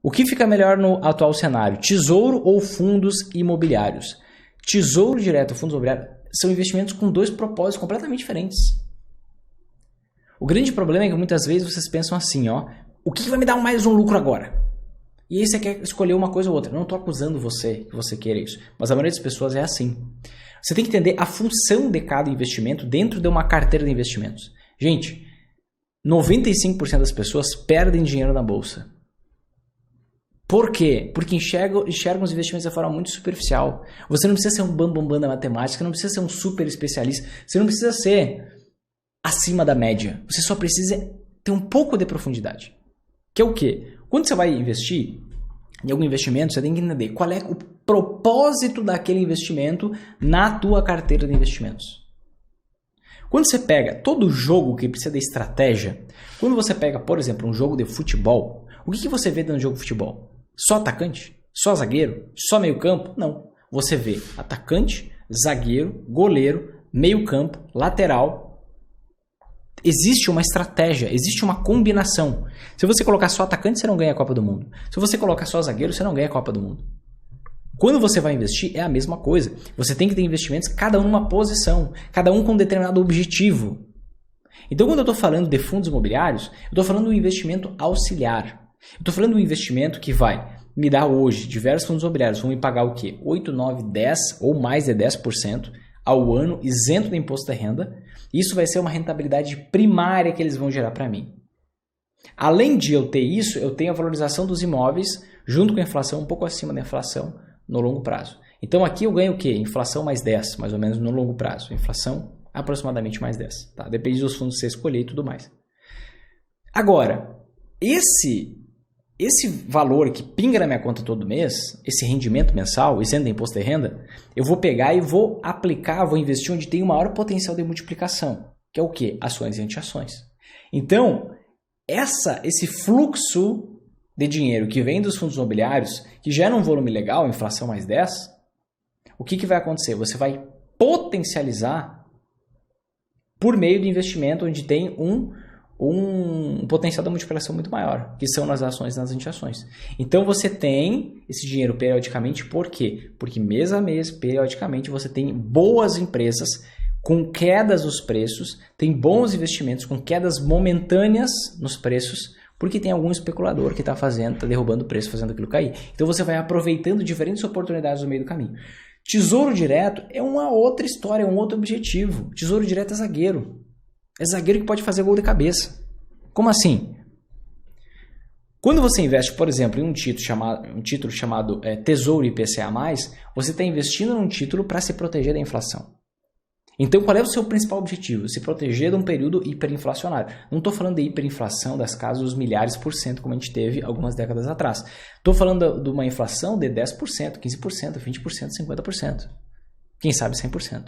O que fica melhor no atual cenário? Tesouro ou fundos imobiliários? Tesouro direto ou fundos imobiliários são investimentos com dois propósitos completamente diferentes. O grande problema é que muitas vezes vocês pensam assim, ó, o que vai me dar mais um lucro agora? E aí você quer escolher uma coisa ou outra. Eu não estou acusando você que você queira isso, mas a maioria das pessoas é assim. Você tem que entender a função de cada investimento dentro de uma carteira de investimentos. Gente, 95% das pessoas perdem dinheiro na bolsa. Por quê? Porque enxergam os investimentos de forma muito superficial. Você não precisa ser um bambambam da matemática, não precisa ser um super especialista, você não precisa ser acima da média. Você só precisa ter um pouco de profundidade. Que é o quê? Quando você vai investir em algum investimento, você tem que entender qual é o propósito daquele investimento na tua carteira de investimentos. Quando você pega todo jogo que precisa de estratégia, quando você pega, por exemplo, um jogo de futebol, o que você vê no jogo de futebol? Só atacante? Só zagueiro? Só meio campo? Não. Você vê atacante, zagueiro, goleiro, meio campo, lateral. Existe uma estratégia, existe uma combinação. Se você colocar só atacante, você não ganha a Copa do Mundo. Se você colocar só zagueiro, você não ganha a Copa do Mundo. Quando você vai investir, é a mesma coisa. Você tem que ter investimentos, cada um numa posição, cada um com um determinado objetivo. Então, quando eu estou falando de fundos imobiliários, eu estou falando de um investimento auxiliar. Eu estou falando de um investimento que vai me dar hoje, diversos fundos imobiliários vão me pagar o quê? 8, 9, 10 ou mais de 10% ao ano, isento do imposto de renda. Isso vai ser uma rentabilidade primária que eles vão gerar para mim. Além de eu ter isso, eu tenho a valorização dos imóveis junto com a inflação, um pouco acima da inflação no longo prazo. Então aqui eu ganho o quê? Inflação mais 10, mais ou menos no longo prazo. Inflação aproximadamente mais 10. Tá? Depende dos fundos que você escolher e tudo mais. Agora, esse valor que pinga na minha conta todo mês, esse rendimento mensal, isento do imposto de renda, eu vou pegar e vou aplicar, vou investir onde tem o maior potencial de multiplicação, que é o quê? Ações e anti-ações. Então, esse fluxo de dinheiro que vem dos fundos imobiliários, que gera um volume legal, inflação mais 10, o que vai acontecer? Você vai potencializar por meio do investimento onde tem um potencial de multiplicação muito maior, que são nas ações e nas anti-ações. Então você tem esse dinheiro periodicamente, por quê? Porque mês a mês, periodicamente, você tem boas empresas com quedas nos preços, tem bons investimentos com quedas momentâneas nos preços, porque tem algum especulador que está derrubando o preço, fazendo aquilo cair. Então você vai aproveitando diferentes oportunidades no meio do caminho. Tesouro direto é uma outra história, é um outro objetivo. Tesouro direto é zagueiro. É zagueiro que pode fazer gol de cabeça. Como assim? Quando você investe, por exemplo, em um título chamado Tesouro IPCA+, você está investindo num título para se proteger da inflação. Então, qual é o seu principal objetivo? Se proteger de um período hiperinflacionário. Não estou falando de hiperinflação das casas dos milhares por cento, como a gente teve algumas décadas atrás. Estou falando de uma inflação de 10%, 15%, 20%, 50%. Quem sabe 100%.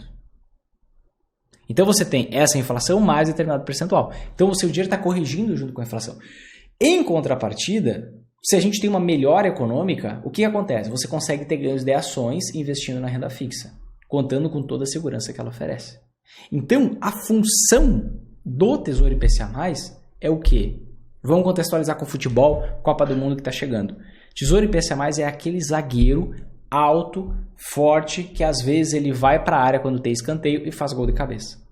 Então, você tem essa inflação mais determinado percentual. Então, o seu dinheiro está corrigindo junto com a inflação. Em contrapartida, se a gente tem uma melhora econômica, o que acontece? Você consegue ter ganhos de ações investindo na renda fixa, contando com toda a segurança que ela oferece. Então, a função do Tesouro IPCA+, é o quê? Vamos contextualizar com o futebol, Copa do Mundo que está chegando. Tesouro IPCA+, é aquele zagueiro alto, forte, que às vezes ele vai para a área quando tem escanteio e faz gol de cabeça.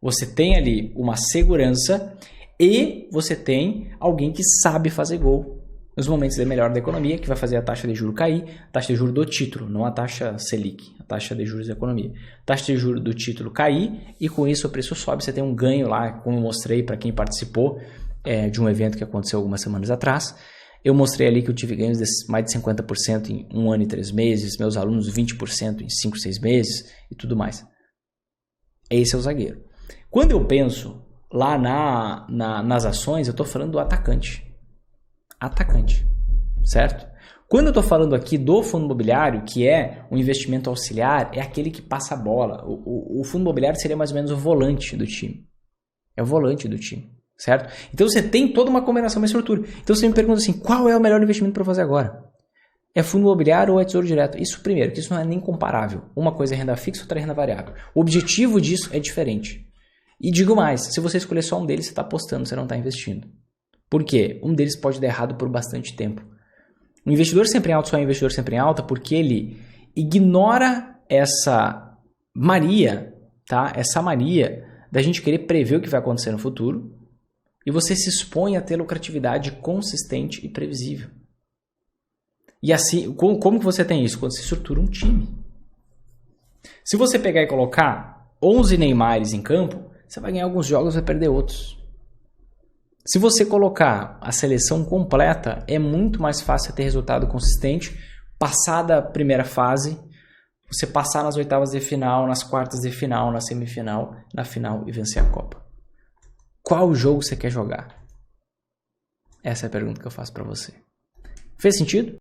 Você tem ali uma segurança e você tem alguém que sabe fazer gol nos momentos de melhora da economia, que vai fazer a taxa de juros cair, a taxa de juros do título, não a taxa Selic, a taxa de juros da economia. A taxa de juros do título cair e com isso o preço sobe, você tem um ganho lá, como eu mostrei para quem participou de um evento que aconteceu algumas semanas atrás. Eu mostrei ali que eu tive ganhos de mais de 50% em 1 ano e 3 meses, meus alunos 20% em 5, 6 meses e tudo mais. Esse é o zagueiro. Quando eu penso lá nas ações, eu estou falando do atacante. Atacante, certo? Quando eu estou falando aqui do fundo imobiliário, que é um investimento auxiliar, é aquele que passa a bola. O fundo imobiliário seria mais ou menos o volante do time. É o volante do time, certo? Então você tem toda uma combinação, uma estrutura. Então você me pergunta assim, qual é o melhor investimento para fazer agora? É fundo imobiliário ou é tesouro direto? Isso primeiro, que isso não é nem comparável. Uma coisa é renda fixa, outra é renda variável. O objetivo disso é diferente. E digo mais, se você escolher só um deles, você está apostando, você não está investindo. Por quê? Um deles pode dar errado por bastante tempo. O investidor sempre em alta só é investidor sempre em alta porque ele ignora essa Maria, tá? Essa Maria da gente querer prever o que vai acontecer no futuro e você se expõe a ter lucratividade consistente e previsível. E assim, como que você tem isso? Quando você estrutura um time. Se você pegar e colocar 11 Neymares em campo, você vai ganhar alguns jogos e vai perder outros. Se você colocar a seleção completa, é muito mais fácil ter resultado consistente, passada a primeira fase, você passar nas oitavas de final, nas quartas de final, na semifinal, na final e vencer a Copa. Qual jogo você quer jogar? Essa é a pergunta que eu faço para você. Fez sentido?